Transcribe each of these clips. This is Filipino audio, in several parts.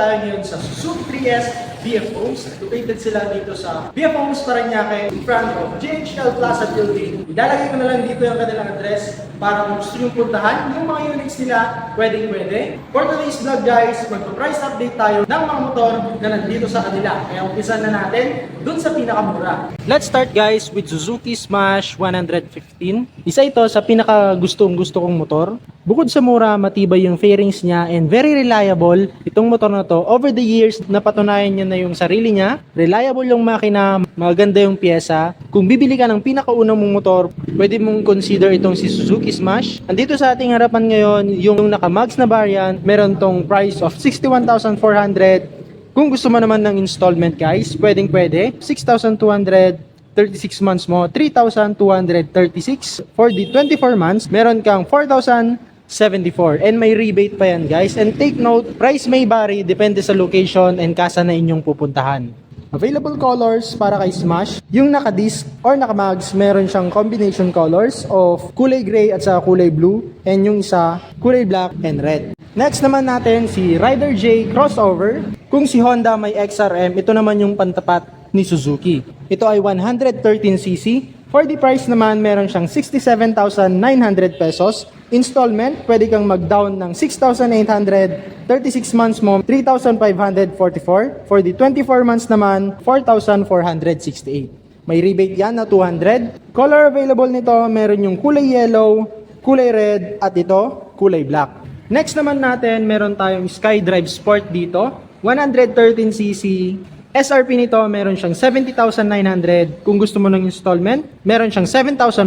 tayo ngayon sa Suzuki 3S BF Homes. Located sila dito sa BF Homes Parañaque in front of JHL Plaza Building. Ilalagay ko na lang dito yung kanilang address para kung gusto nyo puntahan yung mga units nila, pwede. For today's vlog guys, magpa-price update tayo ng mga motor na nandito sa kanila. Kaya umpisan na natin dun sa pinakamura. Let's start guys with Suzuki Smash 115. Isa ito sa pinaka gusto kong motor. Bukod sa mura, matibay yung fairings niya and very reliable. Itong motor na to, over the years, napatunayan niya na yung sarili niya. Reliable yung makina, maganda yung pyesa. Kung bibili ka ng pinakaunang mong motor, pwede mong consider itong si Suzuki Smash. Andito sa ating harapan ngayon, yung naka-mags na variant, meron tong price of 61,400. Kung gusto mo naman ng installment guys, pwede. 6,200. 36 months mo, 3,236. For the 24 months, meron kang 4,074. And may rebate pa yan guys. And take note, price may vary, depende sa location and kasa na inyong pupuntahan. Available colors para kay Smash. Yung naka-disc or naka-mags, meron siyang combination colors of kulay gray at sa kulay blue. And yung isa, kulay black and red. Next naman natin si Rider J Crossover. Kung si Honda may XRM, ito naman yung pantapat ni Suzuki. Ito ay 113cc. For the price naman, meron siyang 67,900 pesos. Installment, pwede kang mag-down ng 6,800. 36 months mo, 3,544. For the 24 months naman, 4,468. May rebate yan na 200. Color available nito, meron yung kulay yellow, kulay red, at ito, kulay black. Next naman natin, meron tayong SkyDrive Sport dito. 113cc. SRP nito, meron siyang 70,900. Kung gusto mo ng installment, meron siyang 7,100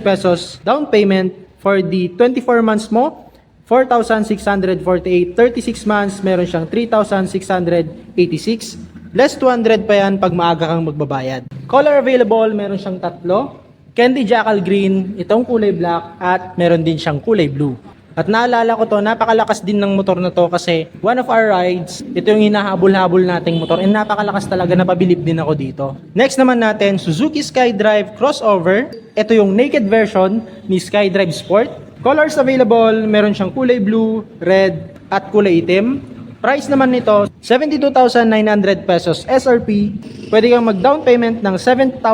pesos down payment. For the 24 months mo, 4,648. 36 months, meron siyang 3,686. Less 200 pa yan pag maaga kang magbabayad. Color available, meron siyang tatlo. Candy Jackal Green, itong kulay black, at meron din siyang kulay blue. At naalala ko to, napakalakas din ng motor na to kasi one of our rides, ito yung hinahabol-habol nating motor and napakalakas talaga, napabilib din ako dito. Next naman natin, Suzuki SkyDrive Crossover. Ito yung naked version ni SkyDrive Sport. Colors available, meron siyang kulay blue, red, at kulay itim. Price naman nito, 72,900 pesos SRP. Pwede kang mag-down payment ng 7,300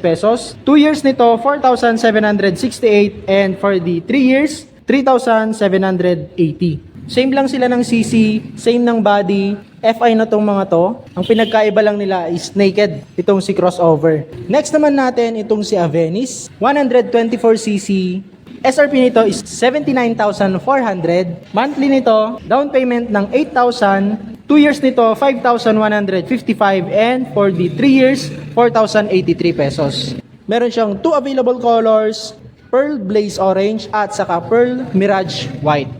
pesos. 2 years nito, 4,768. And for the 3 years, 3,780. Same lang sila ng CC, same ng body, FI na tong mga to. Ang pinagkaiba lang nila is naked, itong si crossover. Next naman natin itong si Avenis, 124cc. SRP nito is 79,400. Monthly nito, down payment ng 8,000. 2 years nito, 5,155. And for the 3 years, 4,083 pesos. Meron siyang 2 available colors, Pearl Blaze Orange at saka Pearl Mirage White.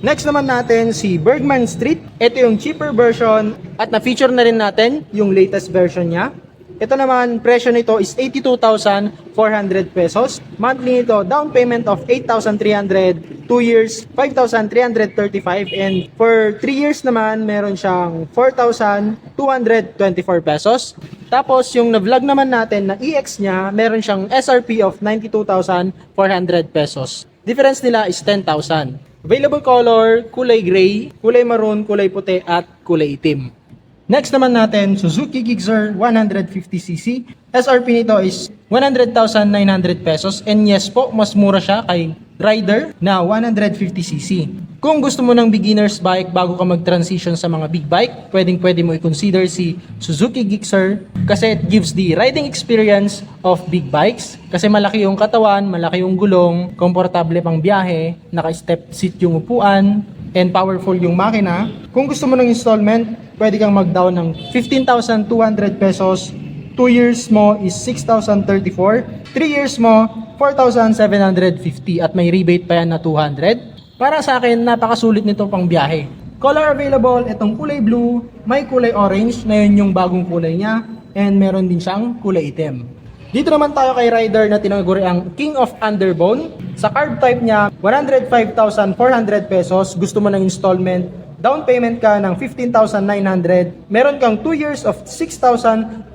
Next naman natin si Bergman Street. Ito yung cheaper version at na-feature na rin natin yung latest version niya. Ito naman, presyo nito is 82,400 pesos. Monthly nito, down payment of 8,300. 2 years, 5,335. And for 3 years naman, meron siyang 4,224 pesos. Tapos, yung na-vlog naman natin na EX niya, meron siyang SRP of 92,400 pesos. Difference nila is 10,000. Available color, kulay gray, kulay maroon, kulay puti, at kulay itim. Next naman natin, Suzuki Gixxer 150cc. SRP nito is 100,900 pesos. And yes po, mas mura siya kay Rider na 150cc. Kung gusto mo ng beginner's bike bago ka mag-transition sa mga big bike, pwede mo i-consider si Suzuki Gixxer kasi it gives the riding experience of big bikes. Kasi malaki yung katawan, malaki yung gulong, komportable pang biyahe, naka-step seat yung upuan, and powerful yung makina. Kung gusto mo ng installment, pwede kang mag-down ng 15,200 pesos. 2 years mo is 6,034. 3 years mo, 4,750 at may rebate pa yan na 200. Para sa akin, napakasulit nito pang biyahe. Color available, itong kulay blue, may kulay orange, na yun yung bagong kulay niya, and meron din siyang kulay itim. Dito naman tayo kay Rider na tinaguri ang King of Underbone. Sa carb type niya, 105,400 pesos. Gusto mo ng installment, down payment ka ng 15,900. Meron kang 2 years of 6,284.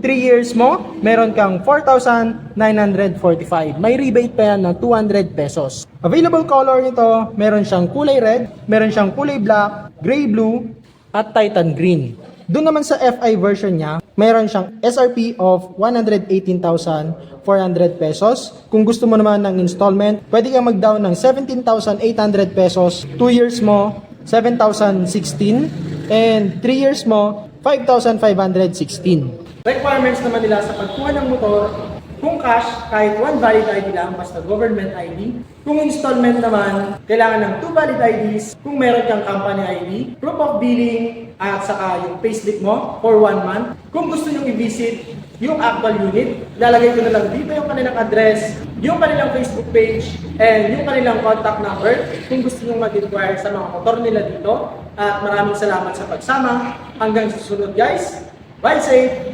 3 years mo, meron kang 4,945. May rebate pa yan ng 200 pesos. Available color nito, meron siyang kulay red, meron siyang kulay black, gray blue, at Titan green. Doon naman sa FI version niya, meron siyang SRP of 118,400 pesos. Kung gusto mo naman ng installment, pwede kang mag-down ng 17,800 pesos. 2 years mo, 7,016. And 3 years mo, 5,516. Requirements naman nila sa pagkuha ng motor, kung cash, kahit 1 valid ID lang, basta government ID. Kung installment naman, kailangan ng 2 valid IDs. Kung meron kang company ID, proof of billing, at saka yung payslip mo for 1 month. Kung gusto nyo i-visit yung actual unit, lalagay ko na lang dito yung kanilang address, yung kanilang Facebook page, and yung kanilang contact number kung gusto nyo mag-inquire sa mga motor nila dito. At maraming salamat sa pagsama. Hanggang susunod guys. Bye safe!